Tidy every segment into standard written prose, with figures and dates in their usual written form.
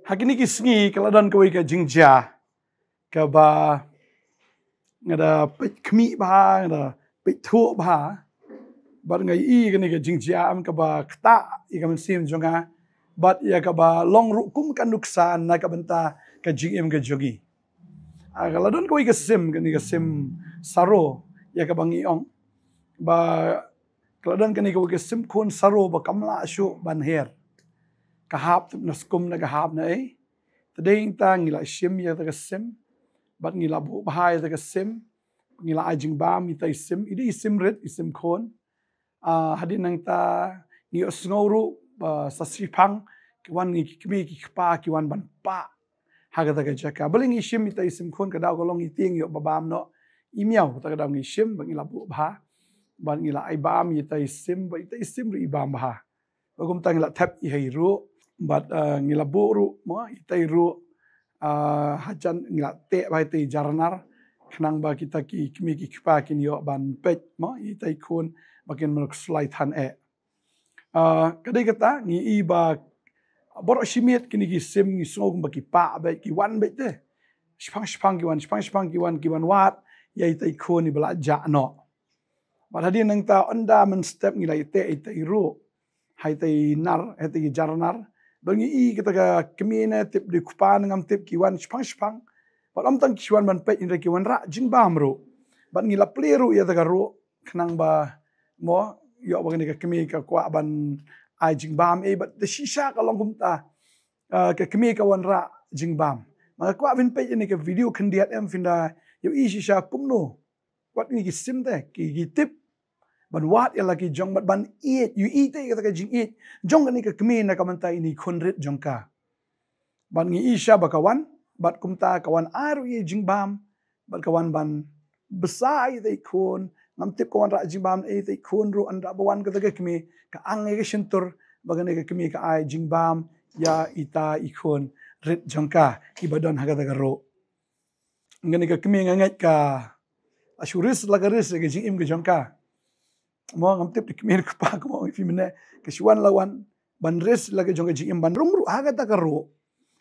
Hakini kisngi kaladan kawai ka jingja ka ba ngada pet kmi ba ngada pet thu ba bat ngai I kani ka jingja am ka ba kta I ka sim jonga bat ya ka ba long ru kum kan nuksan na ka benta ka jingem ka jogi kaladan kawai ka sim saro ya ka bangi ong ba kaladan kani kawai ka sim kon saro ba kamla shu ban her kahap na skum na kahap na tadeng ta ngila sim ya ta sim bat ngila bu bahai ta sim ngila ajing bam ita sim idi sim red isim kon hadin nang ta ngi osnguru sa sipang kiwan ngi kmi ki pa kiwan ban pa haga ta jaka baling isim ita isim kon ka daw ko long iting yo babam no imiao ta daw ngi sim ba ngila bu bah ban ngila ai bam ita isim ba ita isim ri bam bah bagum ta ngila tap I heiru but ngila buru mo itai ru hajan ngila te bai te jarnar khnang ba kita ki kmi ki kpa kin yo ban pet mo itai kun bakin merk slide han kadai kata ngi I ba bor simit kini ki sim ngi song ba ki pa ba ki wan be te spang ki wan wat ya itai kun ni bala ja no ba hadin nang ta onda men step ngila te itai ru hai tai nar hai tai jarnar bangi I kita ka kemina tip di kupan ngam tip kiwan spang bat om tang kiwan ban pet indra kiwan ra jing bam ro bat ngila pleru ya ta ro khnang ba mo yo ba ni ka kemi ka kwa ban ai jing bam bat de shisha ka long kum ta ka kemi ka wan ra jing bam ma kwa vin pet ni ka video khandiat em finda yo I shisha kumno wat ni ki sim te ki tip ban wat ya lagi jong bat ban eat you eat te kata jing eat jong ni ka kmi na kamanta ini konrit jong ka ban ngi isha bakawan bat kumta kawan aru ye jing bam bat kawan ban besai te kon ngam tip kawan ra jing bam te kon ru anda bawan kata kmi ka ang ke shentur bagane ka kmi ka ai jing bam ya ita ikon rit jong ka ibadon haga ta ro ngani ka kmi ngangat ka ashuris lagaris ke jing im ke jong ka mo ngam tip dikmir kpa ko mo fi mene ke shwan lawan ban res lage jong jing ban rum ru haga ta ro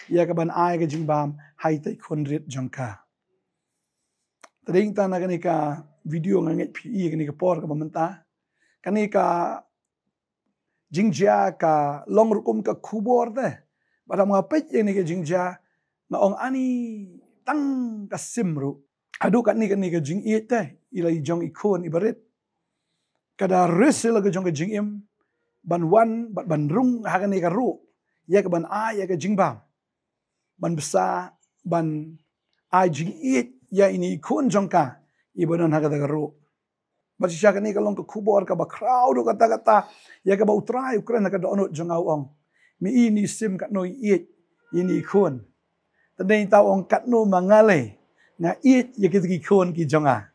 ya ka ban ai ke jing bam hai tai khonrit jong ka tading ta na kani ka video nganget phi I kani ka por ka bamanta kani ka jingja ka long ru kum ka khubor de badam nga pet ni ke jingja na ong ani tang ka simru adu kani ka jing I te ilai jong ikon ibarit kada resel ga jong jing im ban wan ban rung hagani ka ru ya ka ban a ya ka jing bam ban besa ban a jing it ya ini kun jong ka ibadan haga ka ru ba si ka ni ka long ka kubor ka ba crowd kata ya ka ba utrai ukran ka do jong awong mi ini sim ka no it ini kun tadai ta ong kat no mangale na it ya ki kun ki jonga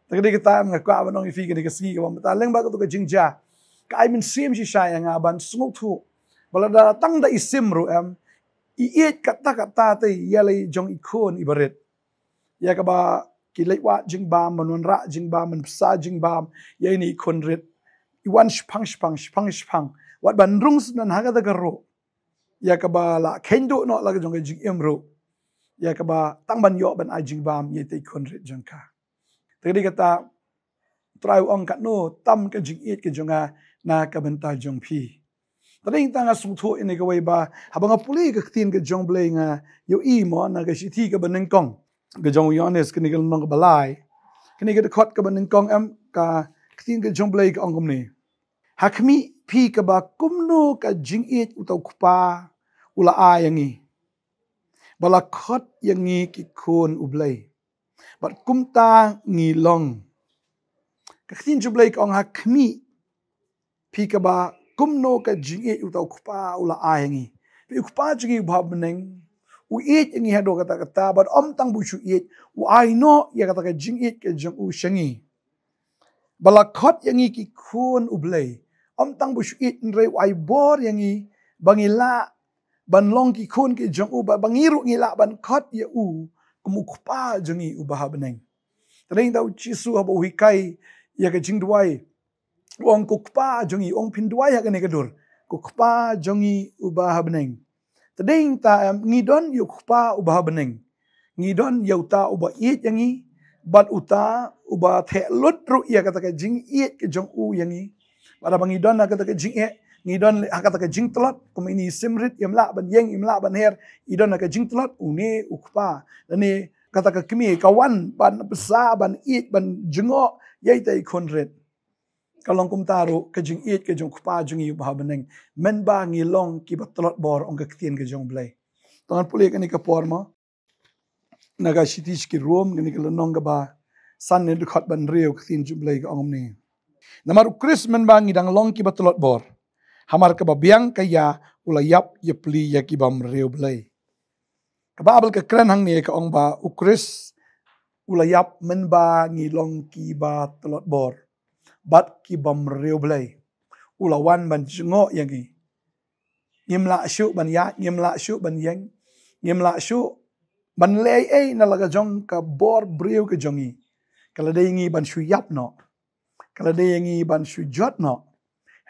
tadi kita mengakua banong ifi kini kesigi kawan betaleng bagu tu ke jingja kai min sim si saya ngaban sunguk tu bala datang da isim ru iit kata te yalai jong ikon ibarit ya ka ba kilai wa jing bam manun ra jing bam man sa jing bam ya ini ikon rit iwan spang wat ban rung nan haga da ro ya ka ba la kendo no la jong jing emro ya ka ba tang ban yo ban a jing bam ye te ikon rit jong ka tadi kata try ong kat no tam ke jing it ke jonga na ka benta jong phi tadi ta nga sung tho ini ka wei ba habanga puli ka tin ke jong blei nga yo I mo na ka sithi ka baneng kong ke jong yones ke ni ka nong ka balai ke ni ka khot ka baneng kong am ka tin ke jong blei ka ong kum ni hakmi phi ka ba kumno ka jing it utau kpa ula a yangi bala khot yangi ki khon ublei bat kumta ngi long kakin jublai ong hakmi pi ka ba kumno ka jingi utau kpa ula ayangi pi kpa jingi bhab neng u it ngi hado kata bat om tang bu shu it u ai no ya kata ka jingi ke jong u shangi bala khot yangi ki khun ublei om tang bu shu it nrei ai bor yangi bangila ban long ki khun ke jong u ba bangiru ngila ban khot ya u kumukpa jongi ubah beneng tadeng tau chisu habo hikai ya ka jingduai ong kukpa jongi ong pinduai ha ka ne kadur kukpa jongi ubah beneng Tading ta ngidon yukpa ubah bening. Ngidon yauta ubah iit yangi. Bat uta ubah telut ru ia kata ke jing iit ke jong u yangi. Pada bangidon na kata ke jing iit. Ngidon kata ke jing telot. Kumini simrit imla ban yeng imla ban her. Idon na ke jing telot. Une ukpa. Dani kata ke kemi kawan ban besar ban iit ban jengok. Yai tai konret. Kalong kum taru ke jing iit ke jong kupa jong iu bah beneng. Men ba ngilong ki telot bor ong ke ketien ke jong blai. Tangan pulih kani ke porma. Naga shitish ki rom kani ke lenong ke ba. San ne dekat ban reu ketien jong blai ke ong ni. Namar ukris men ba ngidang long ki telot bor. Hamar ke babiang kaya ulayap ye pli ya ki bam reu blai. Kababel ke keren hang ni ke ong ba ukris ulayap men ba ngilong ki telot bor. Bat ki bam reu blai. Ulawan ban jengok yangi. Ngimla syuk ban ya, ngimla syuk ban yang. Ngimla syuk ban lei na laga jong ka bor breu ke jongi. Kalau dia ingi ban syuyap no. Kalau dia ingi ban syujot no.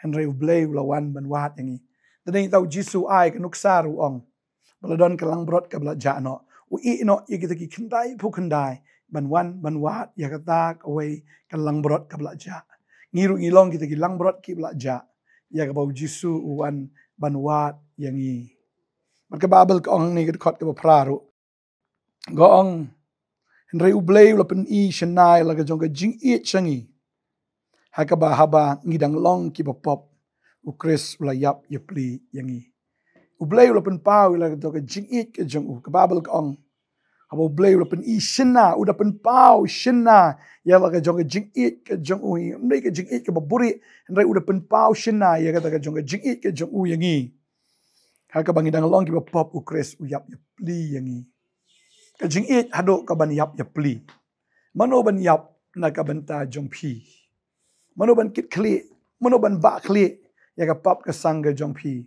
Han reu blai ulawan ban wat yangi. Tading tau jisu ai ke nuksaru ong. Baladon ke lang brot ke belajak no. Ui no ya kita ki kendai pu kendai. Ban wan ban wat ya kata kawai ke lang brot ke belajak. Ngiru ngilong kita gilang berat ki belajak. Ya ke bau jisu uwan banwat yang i. Maka babel ke ong ni ke dekot ke praru. Goong henry ublay ulapen i shenai laga jong ke jing i changi. Haka ba haba ngidang long ki bapop. Ukris ulayap ye pli yang i. Ublay ulapen pau laga jong ke jing i ke jong u. Ke babel ke ong. Haba ublay ulapen i shena. Udapen pau shena. Ya laga jong ke jing it ke jong u ndai ke jing it ke baburi ndai udah pen pau shina ya kata ke jong ke jing it ke jong u yangi ha ka bangi dang long ki pop ukres uyap ya pli yangi ke jing it hado ka ban yap ya pli mano ban yap na ka banta jong pi mano ban kit kli mano ban ba kli ya ka pop ke sang ke jong pi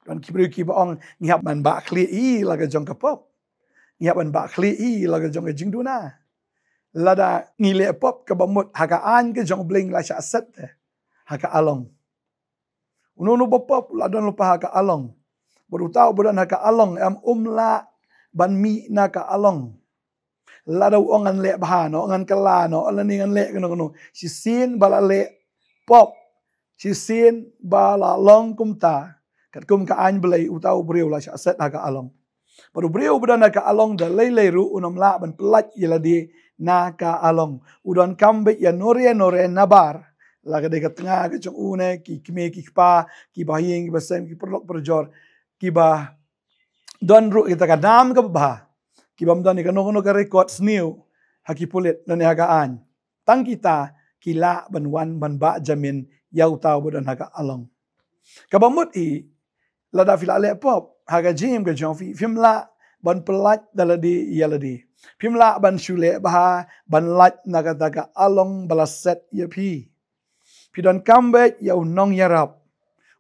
dan ki bri ki ba ong ngap ban ba kli i laga jong ka pop ngap ban ba kli i laga jong ke jing duna lada ngile pop ke bamut haka an ke jong bling la sha set haka along unu bopop ladon lupa haka along bodu tau bodan haka along am umla ban mi na ka along lada ongan le bahano ongan kelano alani ngan le kono si sin bala le pop si sin bala long kumta kat kum ka an belai utau breu la sha set haka along bodu breu bodan haka along da lele ru unam la ban pelat yeladi naka along udon kambe ya nore nabar laga de tengah ke jong une ki kme ki pa ki bahing ki basem ki perlok perjor ki ba don ru kita kadam ke ba ki bam don ka no ka record snew haki pulit dan hagaan tang kita kila ban wan ban ba jamin yau tau bodon haga along kabamut i lada fila le pop haga jim ke jong fi fimla ban pelat daladi yaladi Pimla ban shule baha ban lat naga along balaset ya pi. Pidon kambe ya unong yarap.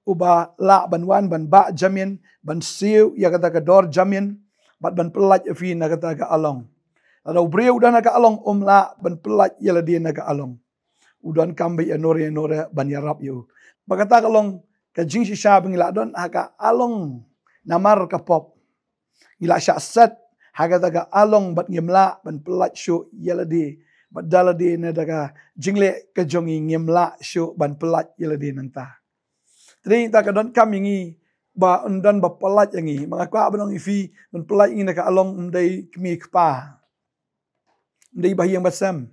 Uba la ban wan ban ba jamin ban siu ya kata dor jamin bat ban pelat ya pi naga along. Ada ubreu dan naga along la ban pelat ya la dia naga along. Udon kambe ya nore ban yarap yu. Bagata kalong ka jing shisha bingila don haka along namar ka pop. Gila syak set haga daga along bat ngimla ban pelat syu yeladi bat daladi na daga jingle ke jongi ngimla syu ban pelat yeladi nanta tri ta ka don kam ingi ba undan ba pelat yangi mga kwa banong ifi ban pelat ingi daga along ndai kmi kpa ndai bahyang basam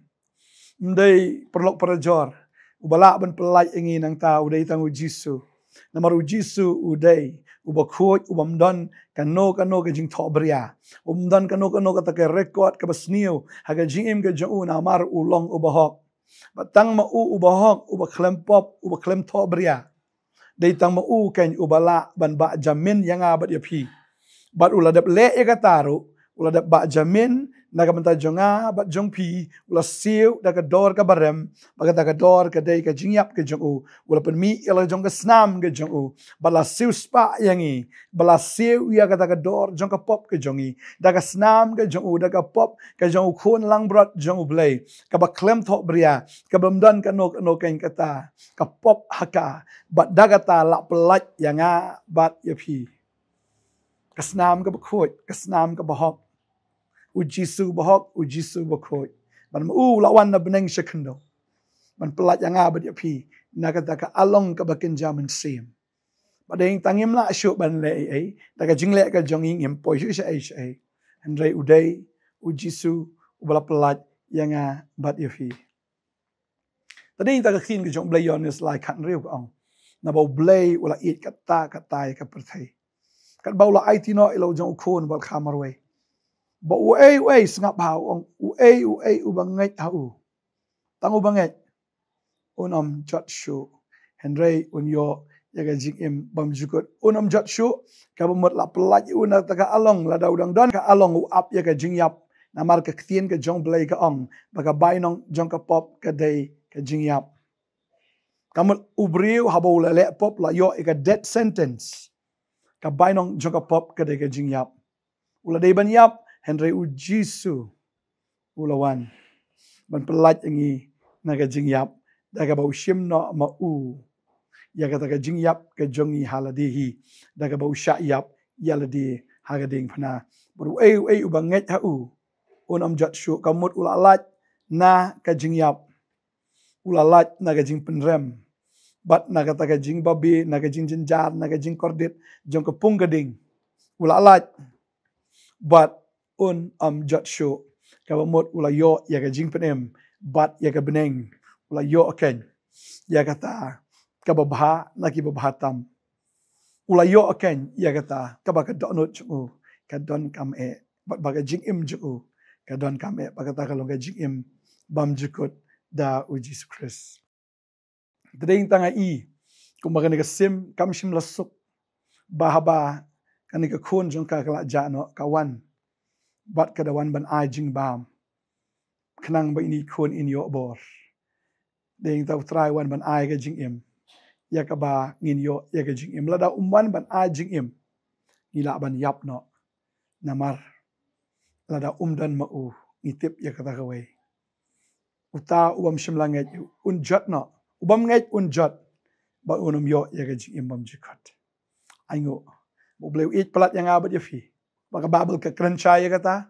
ndai perlok perjor ubala ban pelat ingi nanta udai tangu jisu namaru jisu udai ubakut ubamdon kano ke jing thobria umdan kano kata ke record ke basniu haga jing ke jong na mar ulong ubahok batang ma ubahok ubaklempop ubaklem thobria dei tang ma ken ubala ban ba jamin yang abat ya pi bat uladap le e kataru uladap ba jamin naga banta jonga bat jong pi ula siu daga dor ka barem baga daga dor ka dei ka jingyap ke jong u ula pen mi ila jong ka snam ke jong u bala siu spa yangi bala siu ya ka daga dor jong ka pop ke jongi daga snam ke jong u daga pop ke jong u khun lang brot jong u blai ka ba klem thok bria ka bamdan ka no ken kata ka pop haka bat daga ta la pelat yanga bat ya pi Kasnam ka bakhoi, kasnam ka bahok. Ujisu bahok, ujisu bakhoi. Ban lawan na beneng sekendo. Ban pelat yang abad ya pi. Nakata ka along ka bakenja men sim. Badeng tangim la asyuk ban le ai. Daga jingle ka jonging impoi syu ai. Andre udai, ujisu, ubala pelat yang abad ya pi. Tadi ta ka khin ka jong blay yon is like kan riu ka ong. Na bau blay wala it kata ka perthai. Kat bau la ai tino ilo jong khon bal khamarwe. Ba uai sengap hau ong uai ubangai hau. Tangu bangai. Unam jat shu. Henry unyo yaga jing im bam jukut. Unam jat shu ka bamut la pelat una ta ka along la daudang don ka along up yaga jing yap. Namar ka ktien ka jong blay ka ong. Baka bainong jong ka pop ka day ka jing yap. Kamut ubriu habau la le pop la yo ika death sentence. Ka bainong jong ka pop ka day ka jing yap. Ula day ban yap Henry ujisu ulawan. Ban pelat ingi na ka jing yap. Daga bau shim no ma u. Ya kata ka jing yap ka jongi haladihi. Daga bau syak yap yaladi hagading pana. Baru ubanget ha u. Unam jat syu kamut ulalat na ka jing yap. Ulalat na ka jing penrem. Bat na kata ka jing babi, na ka jing jenjar, na ka jing kordit, jong ka pung gading. Ulalat. Bat jat syu kabamut ulayo ya ka jing penem. Bat ya ka beneng. Ulayo aken. Ya kata kababha na ki babhatam. Ulayo aken ya kata kabaka donut chu ka don kam e. Bat baga jing im chu ka don kam e. Bakata kalong ka jing im bam jukut da uji Christ. Tading tanga i kumbaga ni ka sim kam shim lasuk bahaba kani ka khun jong ka kala jano kawan. Bat kadawan ban ai jing bam. Kenang ba ini khun in yo bor. Ding tau try wan ban ai ka jing im. Ya ka ba ngin yo ya ka jing im. Lada umwan ban ai jing im. Nila ban yap no. Namar. Lada dan ma'u. Ngitip ya kata kawai. Uta ubam shim langet yu. Unjat no. Ubam nget unjat. Ba unum yo ya ka jing im bam jikat. Aingo. Boleh it pelat yang abad ya fi. Baka babel ka krencha ya kata.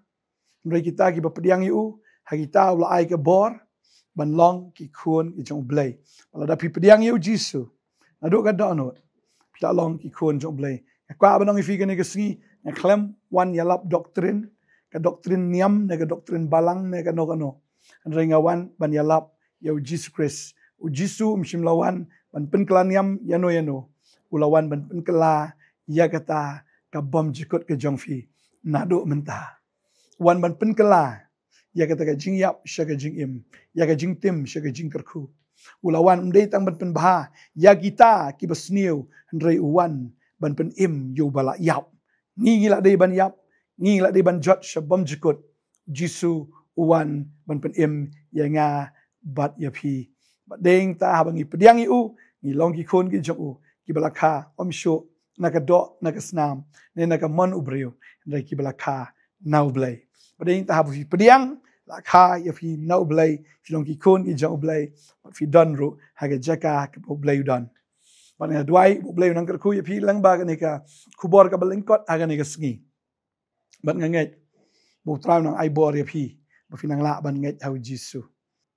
Mereka kita ki bapediang yu. Hagita ula ai ka bor. Ban long ki khun ki jong blay. Pala da pi pediang yu jisu. Naduk ka donut. Pita long ki khun jong blay. Kwa abanong ifi ka ni ka singi. Nga klem wan yalap doktrin. Ka doktrin niam. Na ka doktrin balang. Na ka no. Andray nga wan ban yalap. Yaw jisu Christ. Ujisu mshim lawan. Ban penkela niam yano. Ulawan ban penkela. Ya kata. Ka bom jikut ke jong fi. Naduk mentah. Wan ban penkela. Ya kata ka jing yap, siya ka jing im. Ya ka jing tim, siya ka jing kerku. Ulawan umday tang ban penbaha. Ya kita kibasniw, handray uwan, ban pen im, yu bala yap. Ngingila day ban yap, ngingila day ban jot, siya bom jikut. Jisu, uwan, ban pen im, ya nga, bat yapi. Bat ding ta habang ipadiang iu, ngilong ki khun ki jong u, kibalaka, omsyo, nakadok, nakasnam, na nakamon ubriyo, handray kibalaka, naublay. Pading ta habu fi pediang la kha ya fi no blay fi long ki kun ki jong blay fi don ru ha ga jaka ke blay don ban ya dwai blay nang ku ya fi lang ba ni ka kubor ka balingkot ha ga ni ka sngi ban ngai bu tra nang ai bor ya fi ba fi nang la ban ngai au jisu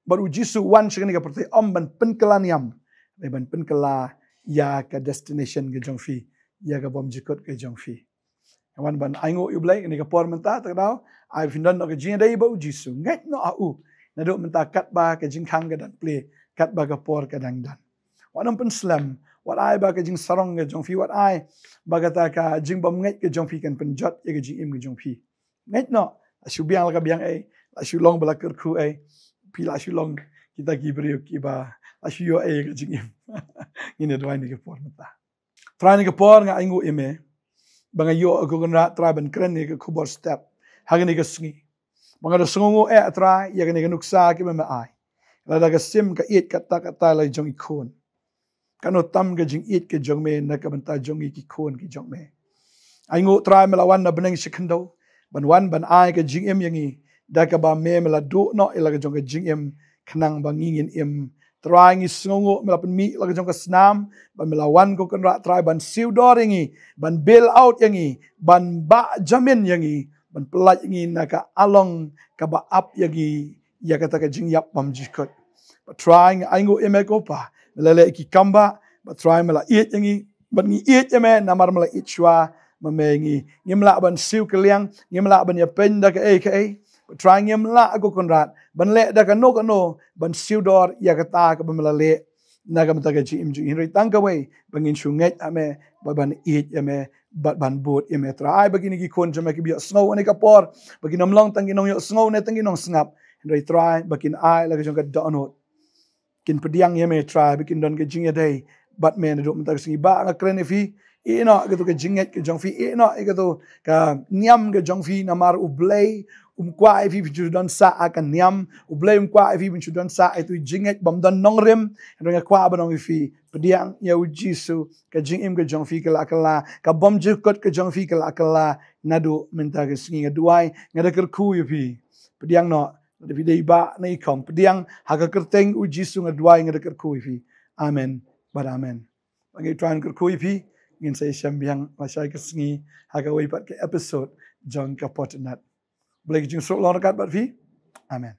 baru jisu wan shing ni ka pertai om ban penkelan yam ban penkela ya ka destination ke jong fi ya ka bom jikot ke jong fi wan ban aingo yu blay ni ka por menta ta dau ai findan no ka jing dai ba jisu ngai no au na do menta kat ba ka jing khang ga dan play kat ba ka por ka dang dan wanam pen slam wat ai ba ka jing sarong ga jong fi wat ai ba ka ta ka jing bom ngai ka jong fi kan pen jot ye ka jing im ga jong fi ngai no asu biang la ka biang ai asu long bala ker khu ai pi la asu long kita ki brio ki ba asu yo ai ka jing im ine do ai ni ka por menta tra ni ka por nga aingo ime banga yo aku kena traben keren ni ke kubor step hagani ke sngi banga do sungu atra ya gani ke nuksa ke mema ai la da ke sim ka it kata la jong ikon kano tam ke jing it ke jong me na ka banta jong ki kon ki jong me ai ngo tra melawan na beneng sekendo ban wan ban ai ke jing em yangi da ka ba me mela do no ila ke jong ke jing em kenang bangingin em try ngi sngongo melapan mi laga jong ka snam ban melawan ko kan rak try ban siu dor yangi ban bail out yangi ban ba jamin yangi ban pelat yangi naka along ka ba up yangi ya kata ka jing yap pam jikot trying aingo emeko pa melale ki kamba ba try mela eat yangi ban ngi eat yame namar mela itchwa mamengi ngimla ban siu keliang ngimla ban ya pen da ka try ngimla aku konrat ban le da ka no ban siu dor ya kata ka ban le na ka mata ka ji imju hinri tangka we bangin shunget ame ban eat yame ban boot yame try bagini ki kon jame ki bi snow ani ka por bagin amlong tanginong yo snow ne tanginong snap hinri try bakin ai la ka jong ka donot kin pediang yame try bakin don ka jing ya day bat men do mata singi ba nga kren fi ino gitu ke jinget ke jong fi ino gitu ka nyam ke jong fi namar ublay kwa fi don sa akan nyam ublay kwa fi don sa itu jinget bam don nongrem nga kwa banong fi pediang ya ujisu ka jingim ke jong fi kala ka bom jikot ke jong fi kala nadu menta ke singi ngaduai ngada kerku yu fi pediang no de fi dei ba nei kom pediang ha ka kerteng ujisu ngaduai ngada kerku fi amen but amen bagi tuan kerku fi ngin saya syambiang masai kesengi haga wipat ke episode jong kapot nat boleh jing sok lor kat bat fi amen